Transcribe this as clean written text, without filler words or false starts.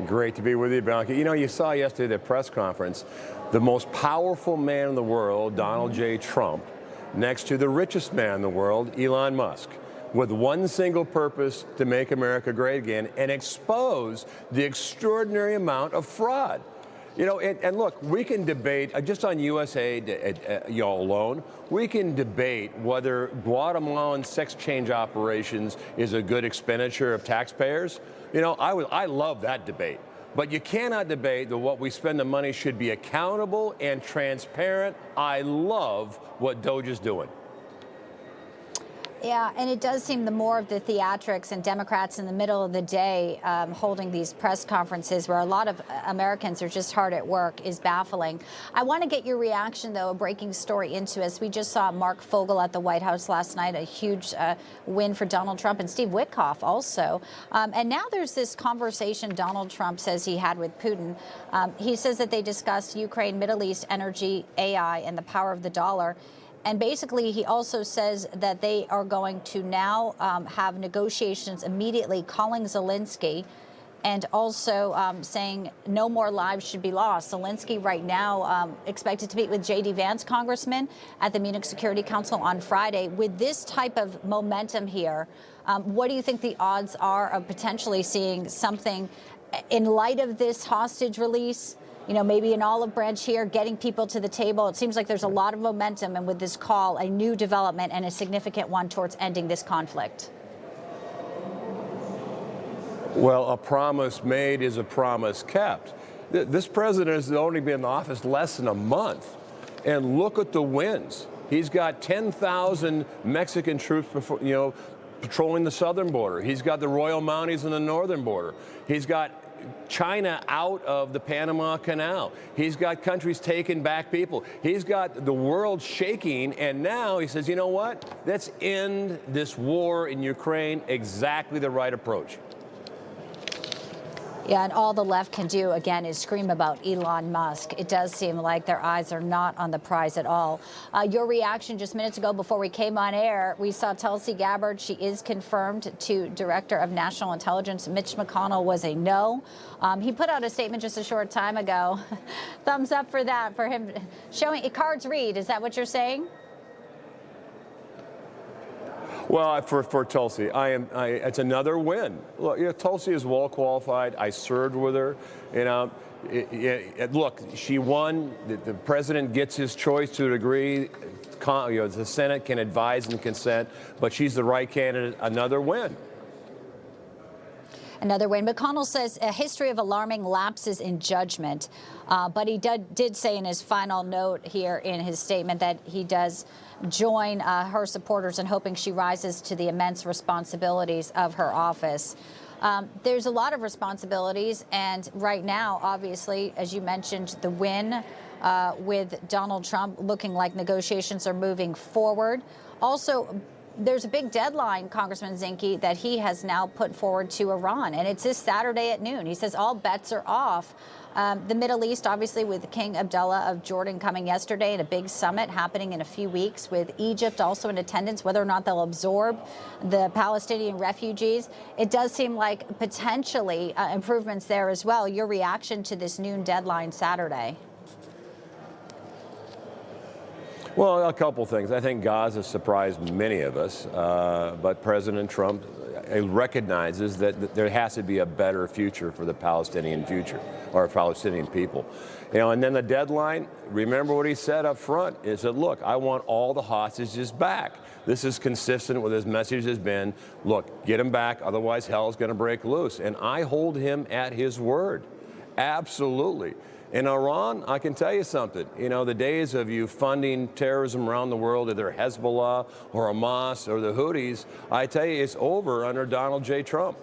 Great to be with you, Bianca. You know, you saw yesterday at the press conference, the most powerful man in the world, Donald J. Trump, next to the richest man in the world, Elon Musk, with one single purpose: to make America great again and expose the extraordinary amount of fraud. You know, and look, we can debate, just on USA alone, we can debate whether Guatemalan sex change operations is a good expenditure of taxpayers. You know, I love that debate. But you cannot debate that what we spend the money should be accountable and transparent. I love what Doge is doing. Yeah, and it does seem the more of the theatrics and Democrats in the middle of the day holding these press conferences where a lot of Americans are just hard at work is baffling. I want to get your reaction, though, a breaking story into as we just saw Mark Fogel at the White House last night, a huge win for Donald Trump, and Steve Witkoff also. And now there's this conversation Donald Trump says he had with Putin. He says that they discussed Ukraine, Middle East, energy, AI, and the power of the dollar. And basically, he also says that they are going to now have negotiations immediately, calling Zelensky, and also saying no more lives should be lost. Zelensky right now expected to meet with J.D. Vance, congressman, at the Munich Security Council on Friday. With this type of momentum here, what do you think the odds are of potentially seeing something in light of this hostage release? You know, maybe an olive branch here, getting people to the table. It seems like there's a lot of momentum, and with this call, a new development and a significant one towards ending this conflict. Well, a promise made is a promise kept. This president has only been in office less than a month, and look at the wins. He's got 10,000 Mexican troops patrolling the southern border. He's got the Royal Mounties on the northern border. He's got China out of the Panama Canal. He's got countries taking back people. He's got the world shaking, and now he says, you know what? Let's end this war in Ukraine. Exactly the right approach. Yeah, and all the left can do, again, is scream about Elon Musk. It does seem like their eyes are not on the prize at all. Your reaction just minutes ago before we came on air, we saw Tulsi Gabbard. She is confirmed to Director of National Intelligence. Mitch McConnell was a no. He put out a statement just a short time ago. Thumbs up for that, for him showing cards read. Is that what you're saying? Well, for Tulsi, it's another win. Look, you know, Tulsi is well qualified. I served with her. You know, look, she won. The president gets his choice to a degree. The Senate can advise and consent, but she's the right candidate. Another win. Another win. McConnell says a history of alarming lapses in judgment, but he did say in his final note here in his statement that he does join her supporters in hoping she rises to the immense responsibilities of her office. There's a lot of responsibilities, and right now, obviously, as you mentioned, the win with Donald Trump looking like negotiations are moving forward. Also, there's a big deadline, Congressman Zinke, that he has now put forward to Iran, and it's this Saturday at noon. He says all bets are off. The Middle East, obviously, with King Abdullah of Jordan coming yesterday, and a big summit happening in a few weeks with Egypt also in attendance, whether or not they'll absorb the Palestinian refugees. It does seem like potentially improvements there as well. Your reaction to this noon deadline Saturday? Well, a couple things. I think Gaza surprised many of us, but President Trump recognizes that there has to be a better future for the Palestinian future, or Palestinian people. You know, and then the deadline, remember what he said up front, is that, look, I want all the hostages back. This is consistent with his message has been, look, get them back, otherwise hell is going to break loose. And I hold him at his word. Absolutely. In Iran, I can tell you something. You know, the days of you funding terrorism around the world, either Hezbollah or Hamas or the Houthis, I tell you, it's over under Donald J. Trump.